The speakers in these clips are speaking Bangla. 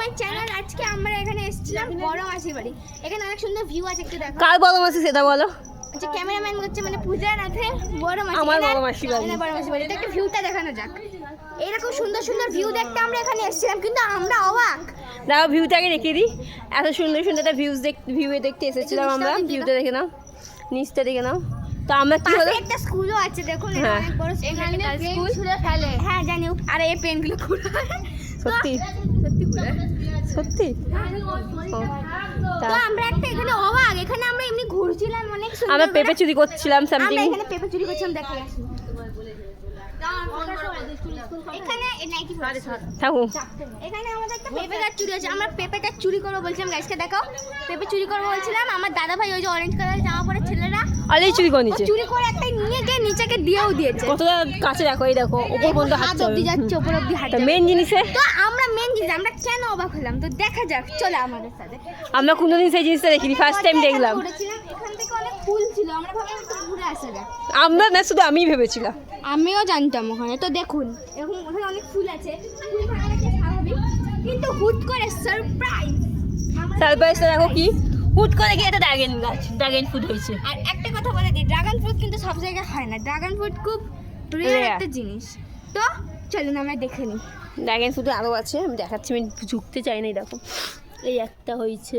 My channel. আজকে আমরা এখানে এসেছিলাম বড় মাসির বাড়ি। এখানে অনেক সুন্দর ভিউ আছে, একটু দেখো। কার বড় মাসি সেটা বলো? আচ্ছা, ক্যামেরাম্যান হচ্ছে মানে পূজা নাথে বড় মাসি। আমার বড় মাসির বাড়ি। বড় মাসির বাড়ি। একটু ভিউটা দেখানো যাক। এরকম সুন্দর সুন্দর ভিউ দেখতে আমরা এখানে এসেছিলাম, কিন্তু আমরা অবাক। দাও ভিউটাকে রেখে দিই। এত সুন্দর সুন্দর একটা ভিউ দেখতে এসেছিলাম আমরা। ভিউটা দেখে নাও, নিচটা দেখে নাও। তো আমরা কি হলো, একটা স্কুলও আছে দেখুন, এটা হ্যাঁ। অনেক বড় স্কুল। ছুঁড়ে ফেলে, হ্যাঁ জানি। আর এই পেনগুলো কুড়ায়। সত্যি সত্যি কুড়ায়, সত্যি। ও, তো আমরা একটা এখানে অবাক। এখানে আমরা এমনি ঘুরছিলাম অনেক সুন্দর। আমরা পেঁপে চুরি করছিলাম আমরা সামথিং। এখানে পেঁপে চুরি করছিলাম, দেখো। এখানে থাকো। এখানে আমাদের একটা পেঁপে গাছ চুরি আছে। আমরা পেঁপে গাছ চুরি করবো বলছিলাম, গাছকে দেখাও। পেঁপে চুরি করবো বলছিলাম। আমার দাদা ভাই ওই যে অরেঞ্জ কালার জামা পরে ছেলেরা আলেই চুরি করে নিচে। চুরি করে একটা নিয়ে গিয়ে নিচেকে দিয়েও দিয়েছে। কতটা কাছে দেখো, এই দেখো উপর পর্যন্ত হাত হাত অব্দি যাচ্ছে, উপর অব্দি হাত তো মেন জিনিসে তো আমরা মেন জিনিস আমরা কেন অবাক হলাম, তো দেখা যাক, চলে আমাদের সাথে। আমরা কোনোদিন সেই জিনিসটা দেখিনি, ফার্স্ট টাইম দেখলাম। ঘুরেছিলাম, এখান থেকে অনেক ফুল ছিল, আমরা ভাবলাম একটু ঘুরে আসা যাক। আমরা না, শুধু আমিই ভেবেছিলাম। আমিও জানতাম ওখানে, তো দেখুন এখন ওখানে অনেক ফুল আছে। ফুল ভালো লাগছে স্বাভাবিক, কিন্তু হুট করে সারপ্রাইজ। সারপ্রাইজটা দেখো কি, হুট করে গিয়ে একটা ড্রাগন গাছ, ড্রাগন ফ্রুট হয়েছে। আর একটা কথা বলে দিই, ড্রাগন ফ্রুট কিন্তু সব জায়গায় হয় না। ড্রাগন ফ্রুট খুব রেয়ার Rare। একটা জিনিস। তো চলুন আমরা দেখে নিই। ড্রাগন ফ্রুট আরও আছে, আমি দেখাচ্ছি, আমি ঝুঁকতে চাই না। দেখো এই একটা হয়েছে,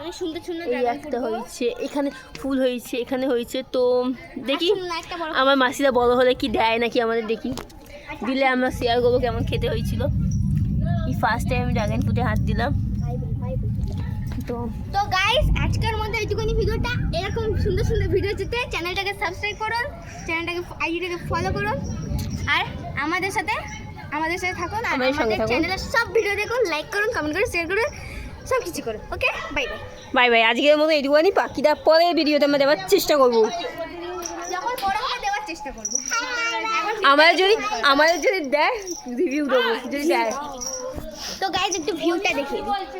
অনেক সুন্দর সুন্দর এই একটা হয়েছে, এখানে ফুল হয়েছে, এখানে হয়েছে। তো দেখি একটা বড় আমার মাসিরা বড় হলে কি দেয় নাকি আমাদের, দেখি দিলে আমরা শেয়ার করবো কেমন খেতে হয়েছিল। এই ফার্স্ট টাইম আমি ড্রাগন ফ্রুটে হাত দিলাম। তো গাইস, আজকের মধ্যে এইটুকুনি ভিডিওটা। এরকম সুন্দর সুন্দর ভিডিও যেতে চ্যানেলটাকে সাবস্ক্রাইব করুন, চ্যানেলটাকে আইডিটাকে ফলো করুন, আর আমাদের সাথে থাকুন। আর আমাদের সঙ্গে আমাদের থাকুন। চ্যানেলের সব ভিডিও দেখুন, লাইক করুন, কমেন্ট করুন, শেয়ার করুন, সব কিছু করুন। ওকে, বাই বাই। Bye bye. আজকের মতো এইটুকুনি, বাকিটা পরের ভিডিওতে আমরা দেওয়ার চেষ্টা করবো। যখন বড় হবে দেওয়ার চেষ্টা করবো। আমাদের যদি দেয় রিভিউ দেবো, যদি দেয়। তো গাইস, একটু ভিউটা দেখিয়ে দিই।